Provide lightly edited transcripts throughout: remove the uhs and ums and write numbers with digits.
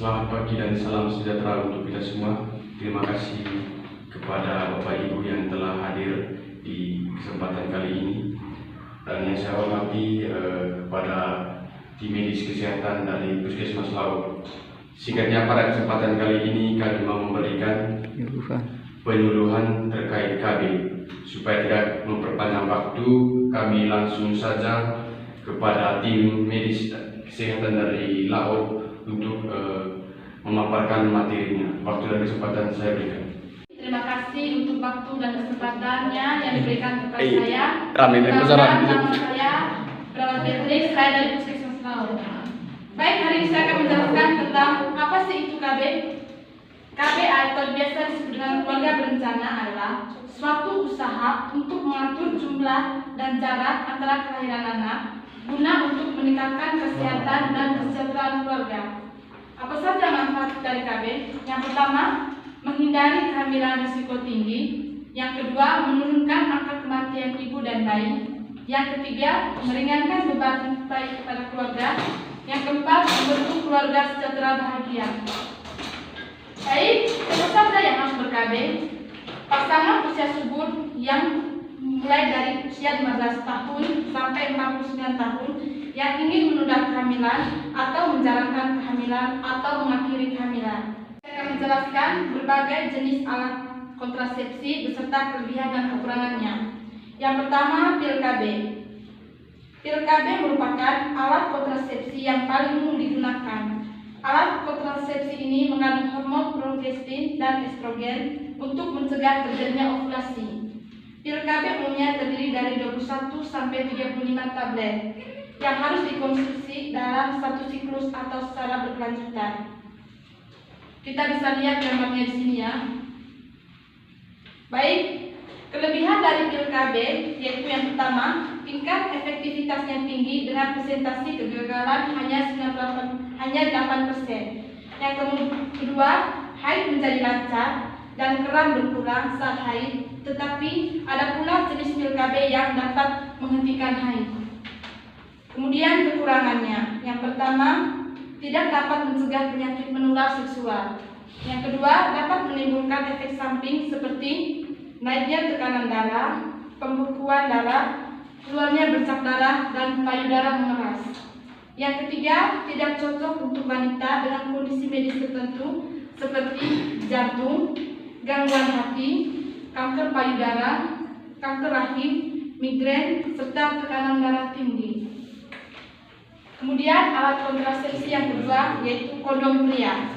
Selamat pagi dan salam sejahtera untuk kita semua. Terima kasih kepada Bapak Ibu yang telah hadir di kesempatan kali ini. Dan yang saya hormati kepada tim medis kesehatan dari Puskesmas Laut. Singkatnya, pada kesempatan kali ini kami mau memberikan penyuluhan terkait KB. Supaya tidak memperpanjang waktu, kami langsung saja kepada tim medis kesehatan dari Laut untuk memaparkan materinya. Waktu dan kesempatan saya berikan. Terima kasih untuk waktu dan kesempatannya yang diberikan kepada saya. Nama saya Perawat Beatrice, saya dari Puskesmas Laut. Baik, hari ini saya akan menjelaskan tentang apa sih itu KB. KB atau biasa disebut dengan keluarga berencana adalah suatu usaha untuk mengatur jumlah dan jarak antara kelahiran anak guna untuk meningkatkan kesehatan dan kesejahteraan keluarga. Apa saja manfaat dari KB? Yang pertama, menghindari kehamilan risiko tinggi. Yang kedua, menurunkan angka kematian ibu dan bayi. Yang ketiga, meringankan beban baik pada keluarga. Yang keempat, membentuk keluarga sejahtera bahagia. Baik, siapa saja yang harus ber-KB? Pasangan usia subur yang mulai dari usia 15 tahun sampai 49 tahun yang ingin menunda kehamilan atau menjalankan kehamilan atau mengakhiri kehamilan. Saya akan menjelaskan berbagai jenis alat kontrasepsi beserta kelebihan dan kekurangannya. Yang pertama, pil KB. Pil KB merupakan alat kontrasepsi yang paling umum digunakan. Alat kontrasepsi ini mengandung hormon progestin dan estrogen untuk mencegah terjadinya ovulasi. Pil KB umumnya terdiri dari 21 sampai 35 tablet yang harus dikonsumsi dalam satu siklus atau secara berkelanjutan. Kita bisa lihat gambarnya di sini ya. Baik, kelebihan dari pil KB yaitu yang pertama, tingkat efektivitasnya tinggi dengan presentasi kegagalan hanya 8%. Yang kedua, haid menjadi lancar dan kram berkurang saat haid, tetapi ada pula jenis pil KB yang dapat menghentikan haid. Kemudian kekurangannya, yang pertama, tidak dapat mencegah penyakit menular seksual. Yang kedua, dapat menimbulkan efek samping seperti naiknya tekanan darah, pembekuan darah, keluarnya bercak darah, dan payudara mengeras. Yang ketiga, tidak cocok untuk wanita dengan kondisi medis tertentu seperti jantung, gangguan hati, kanker payudara, kanker rahim, migrain, serta tekanan darah tinggi. Kemudian alat kontrasepsi yang kedua yaitu kondom pria.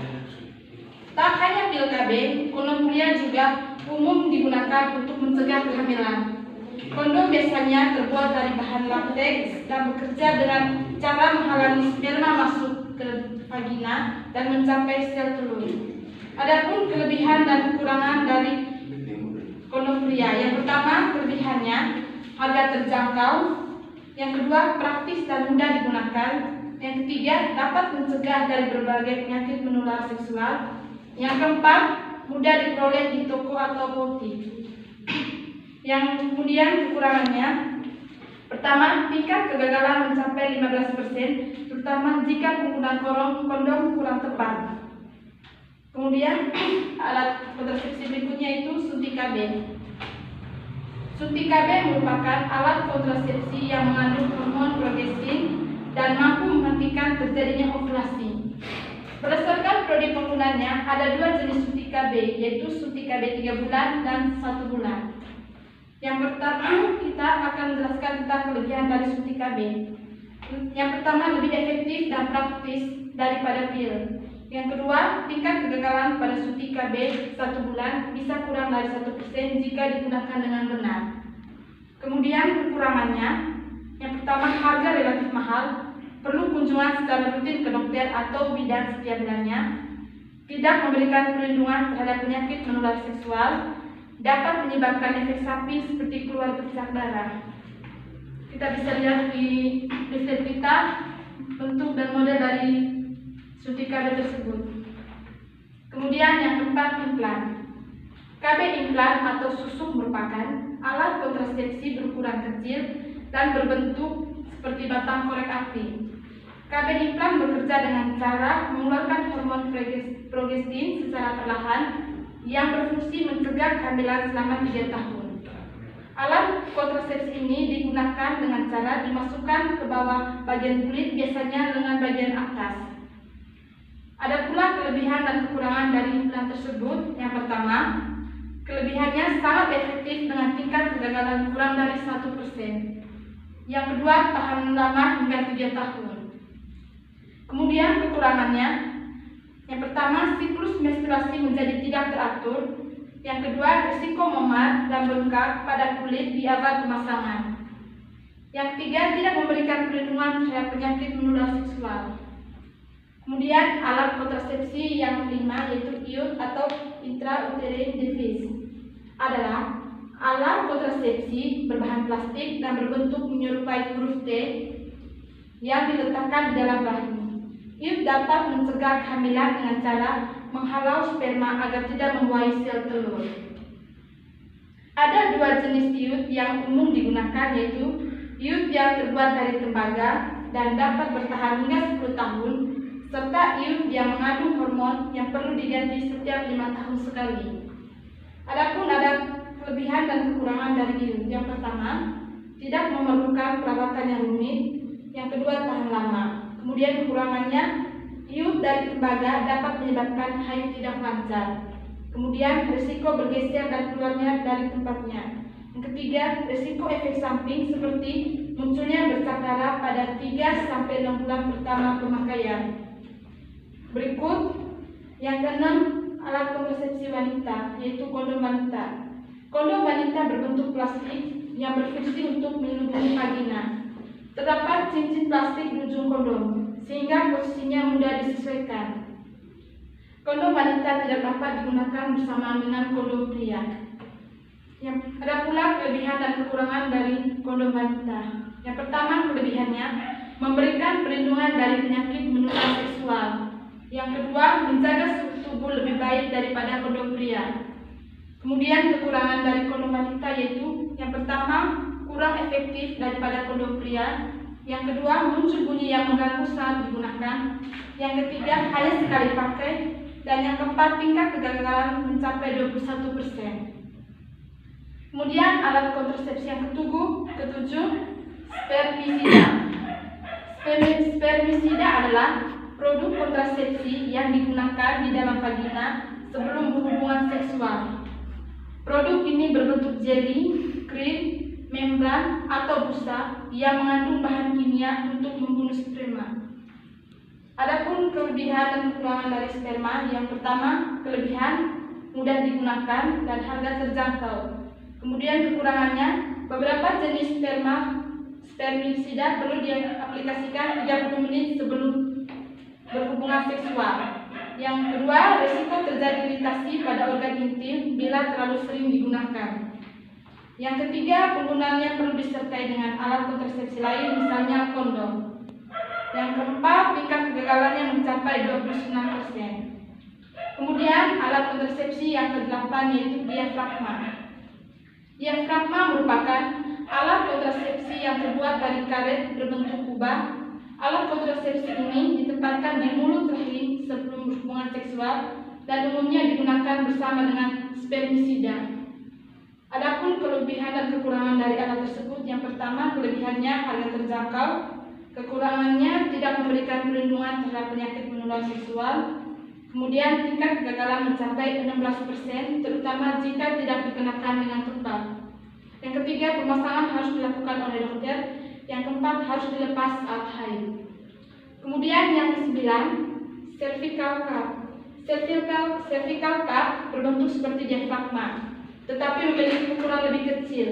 Tak hanya pil KB, kondom pria juga umum digunakan untuk mencegah kehamilan. Kondom biasanya terbuat dari bahan latex dan bekerja dengan cara menghalangi sperma masuk ke vagina dan mencapai sel telur. Adapun kelebihan dan kekurangan dari kondom pria. Yang pertama, kelebihannya harga terjangkau. Yang kedua, praktis dan mudah digunakan. Yang ketiga, dapat mencegah dari berbagai penyakit menular seksual. Yang keempat, mudah diperoleh di toko atau apotek. Yang kemudian kekurangannya, pertama, tingkat kegagalan mencapai 15%, terutama jika penggunaan kondom kurang tepat. Kemudian alat kontrasepsi berikutnya itu suntik KB. Suntik KB merupakan alat kontrasepsi yang mengandung hormon progestin dan mampu menghentikan terjadinya ovulasi. Berdasarkan periode penggunaannya, ada dua jenis suntik KB, yaitu suntik KB 3 bulan dan 1 bulan. Yang pertama, kita akan menjelaskan tentang kelebihan dari suntik KB. Yang pertama, lebih efektif dan praktis daripada pil. Yang kedua, tingkat kegagalan pada suntik KB 1 bulan bisa kurang dari 1% jika digunakan dengan benar. Kemudian kekurangannya, yang pertama, harga relatif mahal, perlu kunjungan secara rutin ke dokter atau bidan setiap bulannya, tidak memberikan perlindungan terhadap penyakit menular seksual, dapat menyebabkan efek samping seperti keluar bercak darah. Kita bisa lihat di leaflet kita bentuk dan model dari suntik KB tersebut. Kemudian yang keempat, implan. KB implan atau susuk merupakan alat kontrasepsi berukuran kecil dan berbentuk seperti batang korek api. KB implan bekerja dengan cara mengeluarkan hormon progestin secara perlahan yang berfungsi mencegah kehamilan selama 3 tahun. Alat kontrasepsi ini digunakan dengan cara dimasukkan ke bawah bagian kulit, biasanya lengan bagian atas. Ada pula kelebihan dan kekurangan dari implan tersebut. Yang pertama, kelebihannya sangat efektif dengan tingkat kegagalan kurang dari 1%. Yang kedua, tahan lama hingga 3 tahun. Kemudian kekurangannya, yang pertama, siklus menstruasi menjadi tidak teratur. Yang kedua, risiko memar dan bengkak pada kulit di awal pemasangan. Yang ketiga, tidak memberikan perlindungan terhadap penyakit menular seksual. Kemudian alat kontrasepsi yang kelima yaitu IUD atau intrauterine device adalah alat kontrasepsi berbahan plastik dan berbentuk menyerupai huruf T yang diletakkan di dalam rahim. IUD dapat mencegah kehamilan dengan cara menghalau sperma agar tidak membuahi sel telur. Ada 2 jenis IUD yang umum digunakan, yaitu IUD yang terbuat dari tembaga dan dapat bertahan hingga 10 tahun, serta IUD yang mengandung hormon yang perlu diganti setiap 5 tahun sekali. Adapun ada kelebihan dan kekurangan dari IUD. Yang pertama, tidak memerlukan perawatan yang rumit. Yang kedua, tahan lama. Kemudian kekurangannya, IUD dari tembaga dapat menyebabkan haid tidak lancar. Kemudian risiko bergeser dan keluarnya dari tempatnya. Yang ketiga, risiko efek samping seperti munculnya bercak darah pada 3-6 bulan pertama pemakaian. Berikut yang keenam, alat kontrasepsi wanita, yaitu kondom wanita. Kondom wanita berbentuk plastik yang berfungsi untuk melindungi vagina. Terdapat cincin plastik di ujung kondom, sehingga posisinya mudah disesuaikan. Kondom wanita tidak dapat digunakan bersamaan dengan kondom pria. Ada pula kelebihan dan kekurangan dari kondom wanita. Yang pertama, kelebihannya memberikan perlindungan dari penyakit menular seksual. Yang kedua, menjaga suhu tubuh lebih baik daripada kondom pria. Kemudian kekurangan dari kondom wanita yaitu yang pertama, kurang efektif daripada kondom pria. Yang kedua, muncul bunyi yang mengganggu saat digunakan. Yang ketiga, hanya sekali pakai. Dan yang keempat, tingkat kegagalan mencapai 21%. Kemudian alat kontrasepsi yang ketujuh, spermisida. Spermisida adalah produk kontrasepsi yang digunakan di dalam vagina sebelum berhubungan seksual. Produk ini berbentuk jeli, krim, membran, atau busa yang mengandung bahan kimia untuk membunuh sperma. Adapun kelebihan dan kekurangan dari sperma, yang pertama, kelebihan mudah digunakan dan harga terjangkau. Kemudian kekurangannya, beberapa jenis spermisida perlu diaplikasikan 30 menit sebelum berhubungan seksual. Yang kedua, risiko terjadi iritasi pada organ intim bila terlalu sering digunakan. Yang ketiga, penggunaannya perlu disertai dengan alat kontrasepsi lain, misalnya kondom. Yang keempat, tingkat kegagalannya mencapai 29%. Kemudian alat kontrasepsi yang ke-8 yaitu diafragma. Diafragma merupakan alat kontrasepsi yang terbuat dari karet berbentuk kubah. Alat kontrasepsi ini ditempatkan di mulut rahim sebelum berhubungan seksual dan umumnya digunakan bersama dengan spermisida. Adapun kelebihan dan kekurangan dari alat tersebut, yang pertama, kelebihannya harga terjangkau. Kekurangannya tidak memberikan perlindungan terhadap penyakit menular seksual. Kemudian tingkat kegagalan mencapai 16%, terutama jika tidak dikenakan dengan tepat. Yang ketiga, pemasangan harus dilakukan oleh dokter. Yang keempat, harus dilepas saat haid. Kemudian yang kesembilan, cervical cup. Cervical cup berbentuk seperti diafragma, tetapi memiliki ukuran lebih kecil.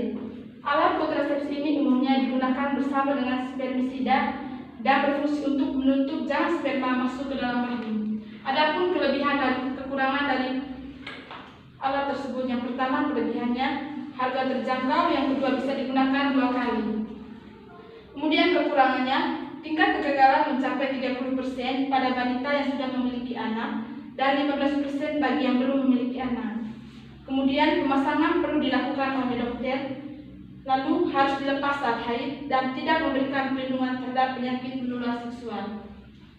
Alat kontrasepsi ini umumnya digunakan bersama dengan spermisida dan berfungsi untuk menutup jalan sperma masuk ke dalam rahim. Adapun kelebihan dan kekurangan dari alat tersebut, yang pertama, kelebihannya harga terjangkau, yang kedua, bisa digunakan 2 kali. Kemudian kekurangannya, tingkat kegagalan mencapai 30% pada wanita yang sudah memiliki anak dan 15% bagi yang belum memiliki anak. Kemudian pemasangan perlu dilakukan oleh dokter, lalu harus dilepas saat haid dan tidak memberikan perlindungan terhadap penyakit menular seksual.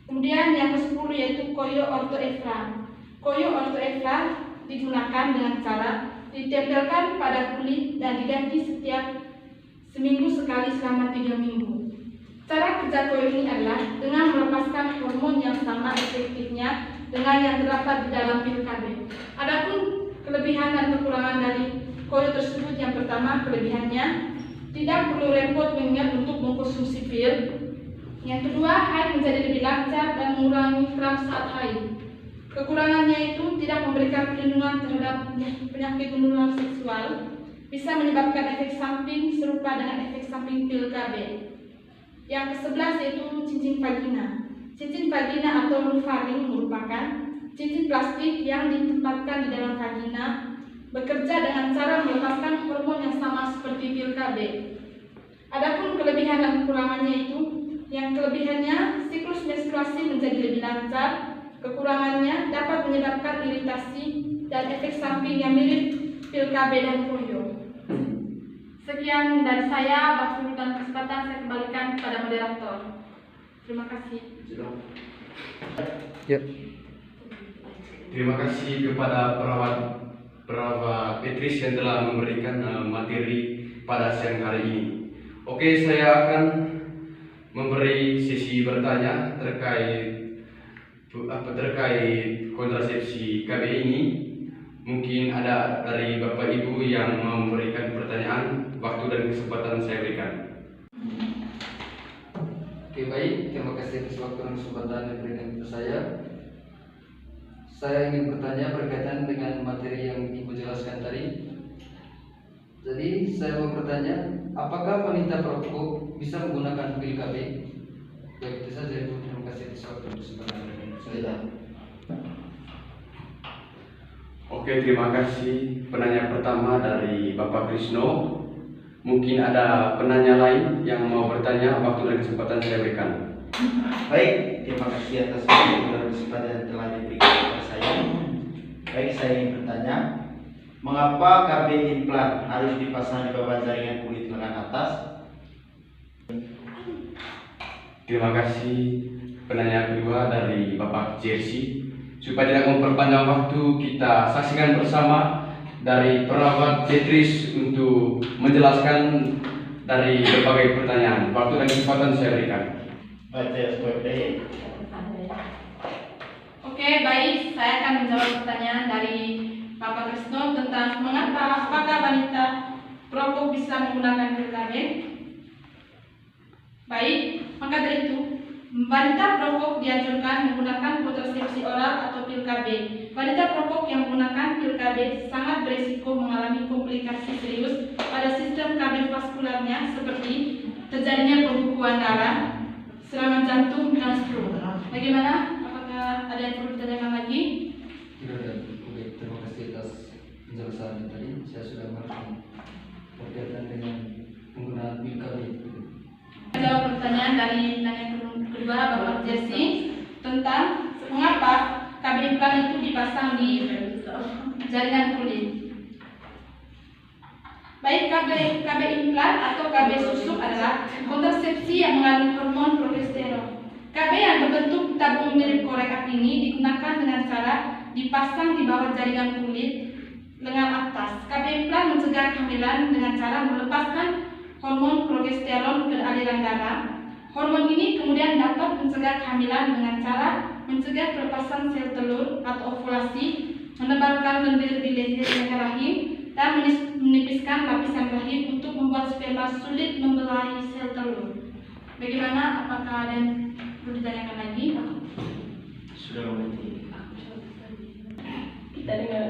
Kemudian yang ke-10 yaitu koyo orthoefra. Koyo orthoefra digunakan dengan cara ditempelkan pada kulit dan diganti setiap seminggu sekali selama 3 minggu. Cara kerja koyo ini adalah dengan melepaskan hormon yang sama efektifnya dengan yang terdapat di dalam pil KB. Adapun kelebihan dan kekurangan dari koyo tersebut, yang pertama kelebihannya tidak perlu repot mengingat untuk mengkonsumsi pil. Yang kedua, haid menjadi lebih lancar dan mengurangi kram saat haid. Kekurangannya itu tidak memberikan perlindungan terhadap penyakit menular seksual, bisa menyebabkan efek samping serupa dengan efek samping pil KB. Yang ke-11 yaitu cincin vagina. Cincin vagina atau lufaring merupakan cincin plastik yang ditempatkan di dalam vagina, bekerja dengan cara melepaskan hormon yang sama seperti pil KB. Adapun kelebihan dan kekurangannya itu, yang kelebihannya siklus menstruasi menjadi lebih lancar, kekurangannya dapat menyebabkan iritasi dan efek samping yang mirip pil KB dan koyo. Sekian dari saya, waktu dan kesempatan saya kembalikan kepada moderator. Terima kasih. Ya. Terima kasih kepada perawat Petris yang telah memberikan materi pada siang hari ini. Oke, saya akan memberi sesi bertanya terkait kontrasepsi KB ini. Mungkin ada dari Bapak Ibu yang mau memberikan pertanyaan, waktu dan kesempatan saya berikan. Oke, baik, terima kasih atas waktu dan kesempatan yang diberikan kepada saya. Saya ingin bertanya berkaitan dengan materi yang Ibu jelaskan tadi. Jadi saya mau bertanya, apakah wanita perokok bisa menggunakan pil KB? Baik, itu saja Ibu. Terima kasih atas waktu dan kesempatan yang diberikan kepada saya. Oke, terima kasih. Penanya pertama dari Bapak Krisno. Mungkin ada penanya lain yang mau bertanya, waktu dan kesempatan saya berikan. Baik, terima kasih atas waktu dan kesempatan yang telah diberikan kepada saya. Baik, saya ingin bertanya, mengapa KB implan harus dipasang di bawah jaringan kulit lengan atas? Terima kasih. Penanya kedua dari Bapak Jersey. Supaya tidak memperpanjang waktu, kita saksikan bersama dari perawat Petris untuk menjelaskan dari berbagai pertanyaan. Waktu dan kesempatan saya berikan. Oke, baik. Saya akan menjawab pertanyaan dari Bapak Krisno tentang apakah wanita perokok bisa menggunakan pil KB. Baik, maka dari itu wanita perokok dianjurkan menggunakan kontrasepsi oral atau pil KB. Wanita perokok yang menggunakan pil KB sangat berisiko mengalami komplikasi serius pada sistem kardiovaskularnya seperti terjadinya pembekuan darah, serangan jantung, dan stroke. Bagaimana? Apakah ada yang perlu ditanyakan lagi? Tidak ada. Oke, terima kasih atas penjelasan tadi. Saya sudah mengerti berkaitan dengan penggunaan pil KB. Jawab pertanyaan dari penanya kedua Bapak Jesse tentang mengapa KB implan itu dipasang di jaringan kulit. Baik, KB implan atau KB susuk adalah kontrasepsi yang mengandung hormon progesteron. KB yang berbentuk tabung mirip korek api ini digunakan dengan cara dipasang di bawah jaringan kulit lengan atas. KB implan mencegah kehamilan dengan cara melepaskan hormon progesteron ke aliran darah. Hormon ini kemudian dapat mencegah kehamilan dengan cara mencegah pelepasan sel telur atau ovulasi, menebalkan lendir di leher rahim, dan menipiskan lapisan rahim untuk membuat sperma sulit membelahi sel telur. Bagaimana? Apakah ada yang perlu ditanyakan lagi? Sudah mengerti. Kita dengar.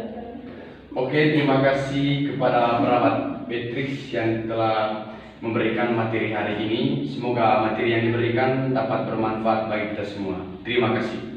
Oke, terima kasih kepada perawat Beatrix yang telah memberikan materi hari ini. Semoga materi yang diberikan dapat bermanfaat bagi kita semua. Terima kasih.